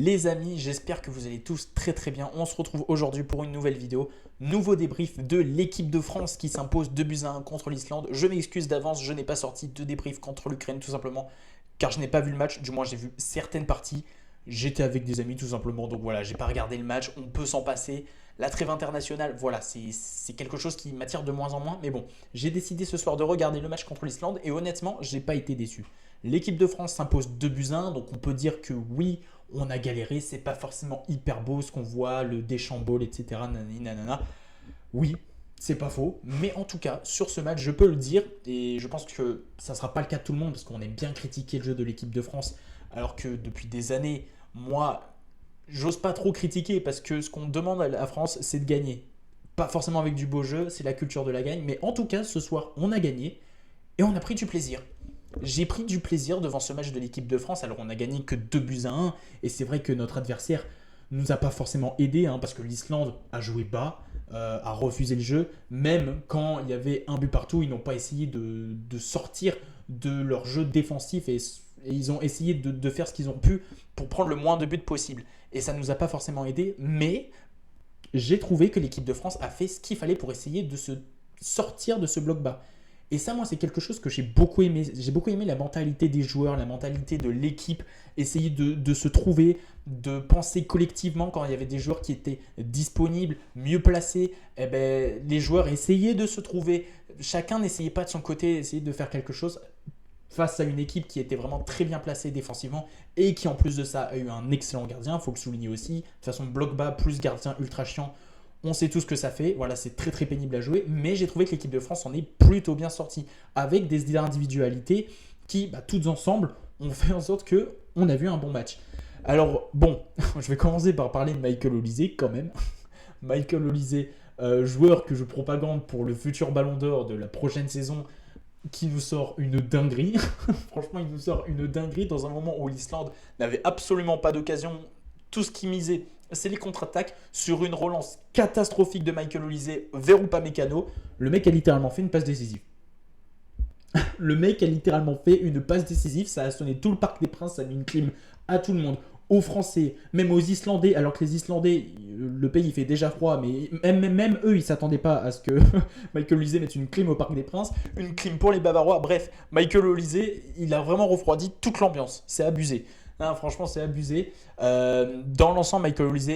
Les amis, j'espère que vous allez tous très très bien. On se retrouve aujourd'hui pour une nouvelle vidéo. Nouveau débrief de l'équipe de France qui s'impose 2-1 contre l'Islande. Je m'excuse d'avance, je n'ai pas sorti de débrief contre l'Ukraine tout simplement car je n'ai pas vu le match. Du moins, j'ai vu certaines parties. J'étais avec des amis tout simplement, donc voilà, j'ai pas regardé le match. On peut s'en passer. La trêve internationale, voilà, c'est quelque chose qui m'attire de moins en moins. Mais bon, j'ai décidé ce soir de regarder le match contre l'Islande et honnêtement, j'ai pas été déçu. L'équipe de France s'impose 2-1, donc on peut dire que oui, on a galéré, c'est pas forcément hyper beau ce qu'on voit, le Deschambault, etc. Nanani, nanana. Oui, c'est pas faux, mais en tout cas, sur ce match, je peux le dire, et je pense que ça sera pas le cas de tout le monde, parce qu'on aime bien critiquer le jeu de l'équipe de France, alors que depuis des années, moi, j'ose pas trop critiquer, parce que ce qu'on demande à la France, c'est de gagner. Pas forcément avec du beau jeu, c'est la culture de la gagne, mais en tout cas, ce soir, on a gagné, et on a pris du plaisir. J'ai pris du plaisir devant ce match de l'équipe de France. Alors, on n'a gagné que 2-1. Et c'est vrai que notre adversaire ne nous a pas forcément aidé, parce que l'Islande a joué bas, a refusé le jeu. Même quand il y avait un but partout, ils n'ont pas essayé de sortir de leur jeu défensif et ils ont essayé de faire ce qu'ils ont pu pour prendre le moins de buts possible. Et ça ne nous a pas forcément aidé, mais j'ai trouvé que l'équipe de France a fait ce qu'il fallait pour essayer de se sortir de ce bloc bas. Et ça, moi, c'est quelque chose que j'ai beaucoup aimé. J'ai beaucoup aimé la mentalité des joueurs, la mentalité de l'équipe, essayer de se trouver, de penser collectivement quand il y avait des joueurs qui étaient disponibles, mieux placés. Eh ben, les joueurs essayaient de se trouver. Chacun n'essayait pas de son côté, essayer de faire quelque chose face à une équipe qui était vraiment très bien placée défensivement et qui, en plus de ça, a eu un excellent gardien. Il faut le souligner aussi. De toute façon, bloc bas plus gardien ultra chiant. On sait tout ce que ça fait, voilà, c'est très très pénible à jouer, mais j'ai trouvé que l'équipe de France en est plutôt bien sortie, avec des individualités qui, toutes ensemble, ont fait en sorte qu'on a vu un bon match. Alors bon, je vais commencer par parler de Michael Olise quand même. Michael Olise, joueur que je propagande pour le futur Ballon d'Or de la prochaine saison, qui nous sort une dinguerie. Franchement, il nous sort une dinguerie dans un moment où l'Islande n'avait absolument pas d'occasion. Tout ce qui misait, c'est les contre-attaques sur une relance catastrophique de Michael Olise vers Upamecano. Le mec a littéralement fait une passe décisive. Le mec a littéralement fait une passe décisive. Ça a sonné tout le Parc des Princes, ça a mis une clim à tout le monde. Aux Français, même aux Islandais, alors que les Islandais, le pays il fait déjà froid, mais même eux, ils ne s'attendaient pas à ce que Michael Olise mette une clim au Parc des Princes, une clim pour les Bavarois. Bref, Michael Olise, il a vraiment refroidi toute l'ambiance. C'est abusé. Non, franchement, c'est abusé. Dans l'ensemble, Michael Olise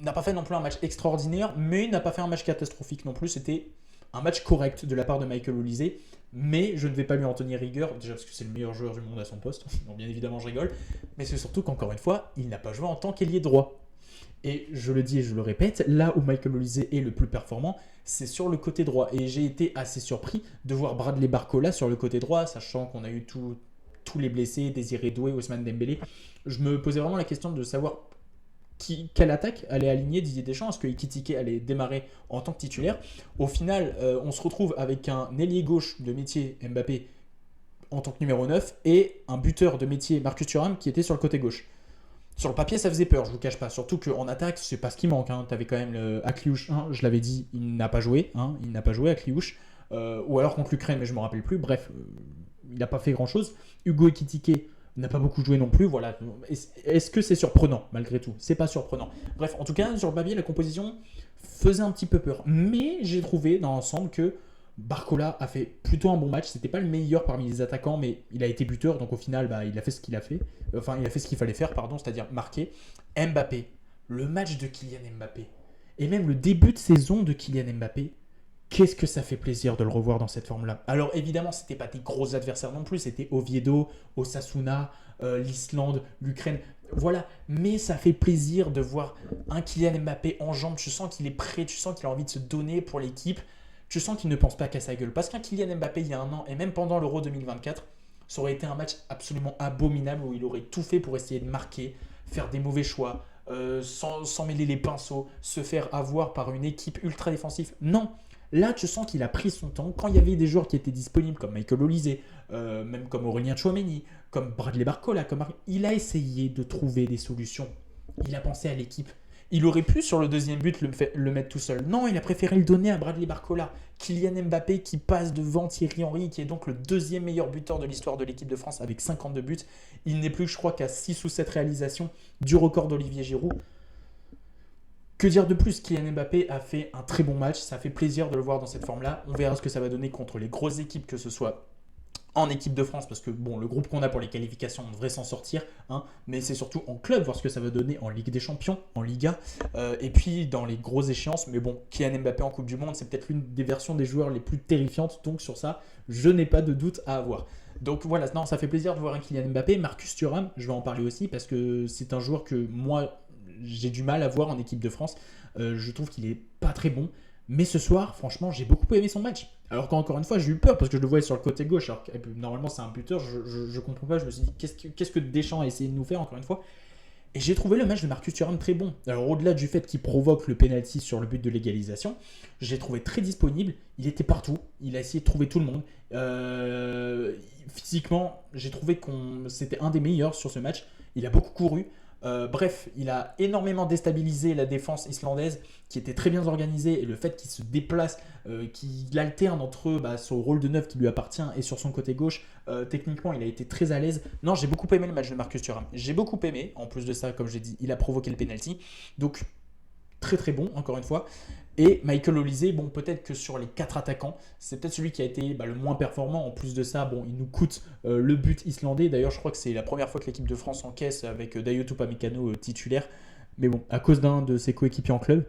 n'a pas fait non plus un match extraordinaire, mais il n'a pas fait un match catastrophique non plus. C'était un match correct de la part de Michael Olise, mais je ne vais pas lui en tenir rigueur, déjà parce que c'est le meilleur joueur du monde à son poste, donc bien évidemment je rigole, mais c'est surtout qu'encore une fois, il n'a pas joué en tant qu'ailier droit. Et je le dis et je le répète, là où Michael Olise est le plus performant, c'est sur le côté droit. Et j'ai été assez surpris de voir Bradley Barcola sur le côté droit, sachant qu'on a eu tous les blessés, Désiré Doué, Ousmane Dembélé. Je me posais vraiment la question de savoir quelle attaque allait aligner Didier Deschamps. Est-ce que Ekitike allait démarrer en tant que titulaire? Au final, on se retrouve avec un ailier gauche de métier, Mbappé, en tant que numéro 9, et un buteur de métier, Marcus Thuram, qui était sur le côté gauche. Sur le papier, ça faisait peur, je vous cache pas. Surtout qu'en attaque, c'est pas ce qui manque. Tu avais quand même le Akliouche, je l'avais dit, il n'a pas joué. Il n'a pas joué, Akliouche. Ou alors contre l'Ukraine, mais je ne me rappelle plus. Bref, il n'a pas fait grand-chose. Hugo Ekitike n'a pas beaucoup joué non plus. Voilà. Est-ce que c'est surprenant, malgré tout? C'est pas surprenant. Bref, en tout cas, sur le papier, la composition faisait un petit peu peur. Mais j'ai trouvé dans l'ensemble que Barcola a fait plutôt un bon match. C'était pas le meilleur parmi les attaquants, mais il a été buteur, donc au final, il a fait ce qu'il a fait. Enfin, il a fait ce qu'il fallait faire, pardon, c'est-à-dire marquer. Mbappé, le match de Kylian Mbappé, et même le début de saison de Kylian Mbappé, qu'est-ce que ça fait plaisir de le revoir dans cette forme-là. Alors évidemment, c'était pas des gros adversaires non plus, c'était Oviedo, Osasuna, l'Islande, l'Ukraine, voilà. Mais ça fait plaisir de voir un Kylian Mbappé en jambes. Tu sens qu'il est prêt, tu sens qu'il a envie de se donner pour l'équipe. Tu sens qu'il ne pense pas qu'à sa gueule. Parce qu'un Kylian Mbappé, il y a un an, et même pendant l'Euro 2024, ça aurait été un match absolument abominable où il aurait tout fait pour essayer de marquer, faire des mauvais choix, sans mêler les pinceaux, se faire avoir par une équipe ultra défensive. Non, là tu sens qu'il a pris son temps. Quand il y avait des joueurs qui étaient disponibles, comme Michael Olise, même comme Aurélien Tchouaméni, comme Bradley Barcola, il a essayé de trouver des solutions. Il a pensé à l'équipe. Il aurait pu, sur le deuxième but, le mettre tout seul. Non, il a préféré le donner à Bradley Barcola. Kylian Mbappé qui passe devant Thierry Henry, qui est donc le deuxième meilleur buteur de l'histoire de l'équipe de France avec 52 buts. Il n'est plus, je crois, qu'à 6 ou 7 réalisations du record d'Olivier Giroud. Que dire de plus? Kylian Mbappé a fait un très bon match. Ça fait plaisir de le voir dans cette forme-là. On verra ce que ça va donner contre les grosses équipes, que ce soit en équipe de France, parce que bon, le groupe qu'on a pour les qualifications, on devrait s'en sortir, hein, mais c'est surtout en club, voir ce que ça va donner en Ligue des Champions, en Liga, et puis dans les grosses échéances. Mais bon, Kylian Mbappé en Coupe du Monde, c'est peut-être l'une des versions des joueurs les plus terrifiantes, donc sur ça, je n'ai pas de doute à avoir. Donc voilà, non, ça fait plaisir de voir un Kylian Mbappé. Marcus Thuram, je vais en parler aussi, parce que c'est un joueur que moi, j'ai du mal à voir en équipe de France. Je trouve qu'il est pas très bon. Mais ce soir, franchement, j'ai beaucoup aimé son match. Alors qu'encore une fois, j'ai eu peur parce que je le voyais sur le côté gauche. Alors que normalement, c'est un buteur. Je comprends pas. Je me suis dit, qu'est-ce que Deschamps a essayé de nous faire encore une fois? Et j'ai trouvé le match de Marcus Thuram très bon. Alors au-delà du fait qu'il provoque le penalty sur le but de l'égalisation, j'ai trouvé très disponible. Il était partout. Il a essayé de trouver tout le monde. Physiquement, j'ai trouvé que c'était un des meilleurs sur ce match. Il a beaucoup couru. Bref, il a énormément déstabilisé la défense islandaise qui était très bien organisée, et le fait qu'il se déplace, qu'il alterne entre son rôle de neuf qui lui appartient et sur son côté gauche, techniquement il a été très à l'aise. Non, j'ai beaucoup aimé le match de Marcus Thuram. J'ai beaucoup aimé, en plus de ça, comme j'ai dit, il a provoqué le penalty. Donc très très bon, encore une fois. Et Michael Olise, bon, peut-être que sur les 4 attaquants, c'est peut-être celui qui a été le moins performant. En plus de ça, bon, il nous coûte le but islandais. D'ailleurs, je crois que c'est la première fois que l'équipe de France encaisse avec Dayot Upamecano titulaire. Mais bon, à cause d'un de ses coéquipiers en club.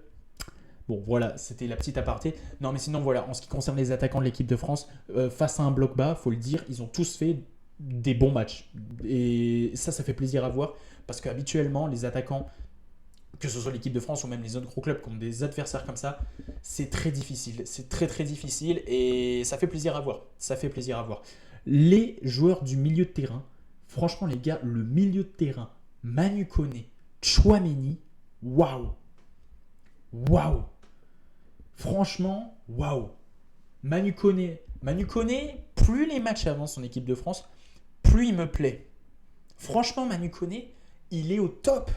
Bon, voilà, c'était la petite aparté. Non, mais sinon, voilà, en ce qui concerne les attaquants de l'équipe de France, face à un bloc bas, faut le dire, ils ont tous fait des bons matchs. Et ça fait plaisir à voir. Parce qu'habituellement, les attaquants, que ce soit l'équipe de France ou même les autres gros clubs, contre des adversaires comme ça, c'est très difficile. C'est très très difficile et ça fait plaisir à voir. Ça fait plaisir à voir. Les joueurs du milieu de terrain, franchement les gars, le milieu de terrain, Manu Koné, Tchouaméni, waouh. Waouh. Franchement, waouh. Manu Koné, plus les matchs avancent en équipe de France, plus il me plaît. Franchement, Manu Koné, il est au top.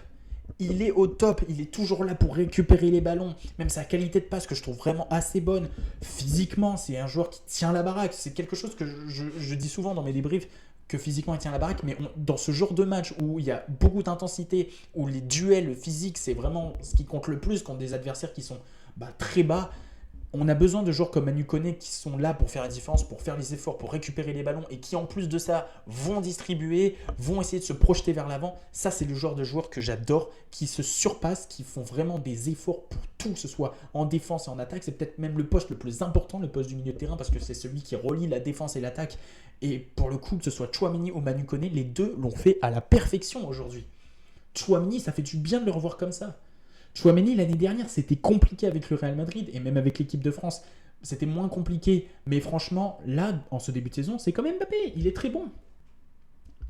Il est au top, il est toujours là pour récupérer les ballons. Même sa qualité de passe que je trouve vraiment assez bonne. Physiquement, c'est un joueur qui tient la baraque. C'est quelque chose que je dis souvent dans mes débriefs, que physiquement il tient la baraque. Mais dans ce genre de match où il y a beaucoup d'intensité, où les duels physiques, c'est vraiment ce qui compte le plus contre des adversaires qui sont très bas, on a besoin de joueurs comme Manu Koné qui sont là pour faire la différence, pour faire les efforts, pour récupérer les ballons et qui en plus de ça vont distribuer, vont essayer de se projeter vers l'avant. Ça, c'est le genre de joueurs que j'adore, qui se surpassent, qui font vraiment des efforts pour tout, que ce soit en défense et en attaque. C'est peut-être même le poste le plus important, le poste du milieu de terrain, parce que c'est celui qui relie la défense et l'attaque. Et pour le coup, que ce soit Tchouaméni ou Manu Koné, les deux l'ont fait à la perfection aujourd'hui. Tchouaméni, ça fait du bien de le revoir comme ça. Tchouaméni, l'année dernière, c'était compliqué avec le Real Madrid et même avec l'équipe de France. C'était moins compliqué. Mais franchement, là, en ce début de saison, c'est quand même Mbappé. Il est très bon.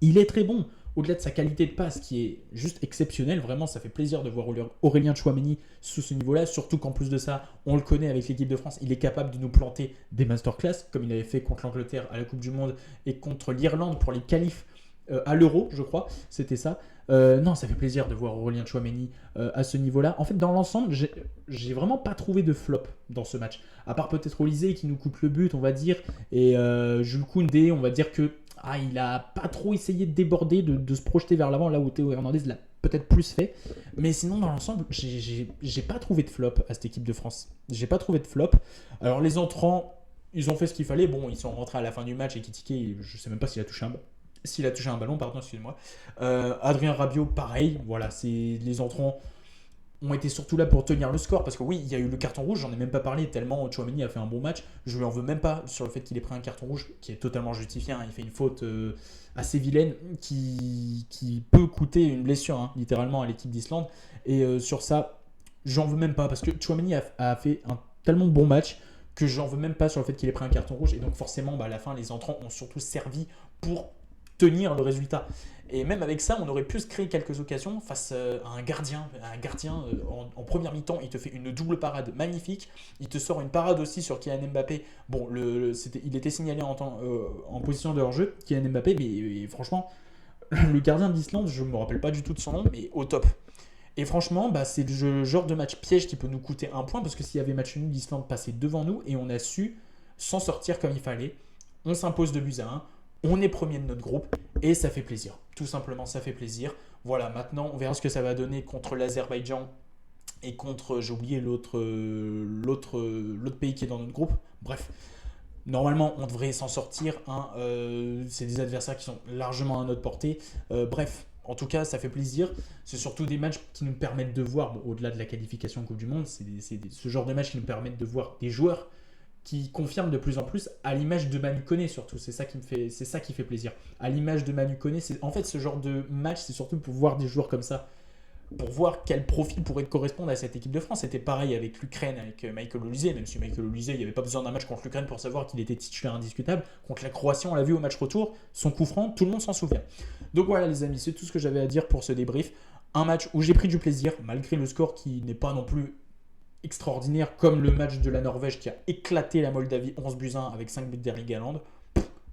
Il est très bon. Au-delà de sa qualité de passe qui est juste exceptionnelle, vraiment, ça fait plaisir de voir Aurélien Tchouaméni sous ce niveau-là. Surtout qu'en plus de ça, on le connaît avec l'équipe de France. Il est capable de nous planter des masterclass, comme il avait fait contre l'Angleterre à la Coupe du Monde et contre l'Irlande pour les qualifs à l'Euro, je crois. C'était ça. Non, ça fait plaisir de voir Aurélien Tchouaméni à ce niveau-là. En fait, dans l'ensemble, j'ai vraiment pas trouvé de flop dans ce match. À part peut-être Olise qui nous coupe le but, on va dire, et Jules Koundé, on va dire que il a pas trop essayé de déborder, de se projeter vers l'avant, là où Théo Hernandez l'a peut-être plus fait. Mais sinon, dans l'ensemble, j'ai pas trouvé de flop à cette équipe de France. J'ai pas trouvé de flop. Alors, les entrants, ils ont fait ce qu'il fallait. Bon, ils sont rentrés à la fin du match et Ekitike, je sais même pas s'il a touché un ballon, pardon, excusez-moi. Adrien Rabiot, pareil. Voilà, les entrants ont été surtout là pour tenir le score, parce que oui, il y a eu le carton rouge, j'en ai même pas parlé tellement Tchouaméni a fait un bon match. Je lui en veux même pas sur le fait qu'il ait pris un carton rouge qui est totalement justifié. Il fait une faute assez vilaine qui peut coûter une blessure, littéralement, à l'équipe d'Islande. Et sur ça, j'en veux même pas, parce que Tchouaméni a fait un tellement bon match que j'en veux même pas sur le fait qu'il ait pris un carton rouge. Et donc forcément, à la fin, les entrants ont surtout servi pour tenir le résultat. Et même avec ça, on aurait pu se créer quelques occasions face à un gardien. En première mi-temps, il te fait une double parade magnifique. Il te sort une parade aussi sur Kylian Mbappé. Bon, il était signalé en position de hors-jeu, Kylian Mbappé, mais franchement, le gardien d'Islande, je ne me rappelle pas du tout de son nom, mais au top. Et franchement, bah, c'est le genre de match piège qui peut nous coûter un point parce que s'il y avait match nul, l'Islande passait devant nous et on a su s'en sortir comme il fallait. On s'impose 2-1, on est premier de notre groupe et ça fait plaisir. Tout simplement, ça fait plaisir. Voilà, maintenant, on verra ce que ça va donner contre l'Azerbaïdjan et contre, j'ai oublié l'autre pays qui est dans notre groupe. Bref, normalement, on devrait s'en sortir. Hein. C'est des adversaires qui sont largement à notre portée. Bref, en tout cas, ça fait plaisir. C'est surtout des matchs qui nous permettent de voir, bon, au-delà de la qualification Coupe du Monde, c'est ce genre de matchs qui nous permettent de voir des joueurs qui confirment de plus en plus à l'image de Manu Koné surtout. C'est ça qui fait plaisir. À l'image de Manu Koné, en fait, ce genre de match, c'est surtout pour voir des joueurs comme ça, pour voir quel profil pourrait correspondre à cette équipe de France. C'était pareil avec l'Ukraine, avec Michael Olise, même si Michael Olise, il n'y avait pas besoin d'un match contre l'Ukraine pour savoir qu'il était titulaire indiscutable. Contre la Croatie, on l'a vu au match retour, son coup franc, tout le monde s'en souvient. Donc voilà les amis, c'est tout ce que j'avais à dire pour ce débrief. Un match où j'ai pris du plaisir, malgré le score qui n'est pas non plus extraordinaire, comme le match de la Norvège qui a éclaté la Moldavie 11-1 avec 5 buts d'Erling Haaland.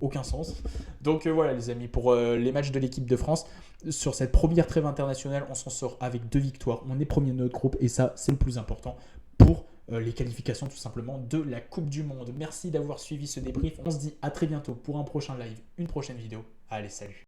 Aucun sens. Donc voilà les amis, pour les matchs de l'équipe de France, sur cette première trêve internationale, on s'en sort avec 2 victoires. On est premier de notre groupe et ça, c'est le plus important pour les qualifications tout simplement de la Coupe du Monde. Merci d'avoir suivi ce débrief. On se dit à très bientôt pour un prochain live, une prochaine vidéo. Allez, salut.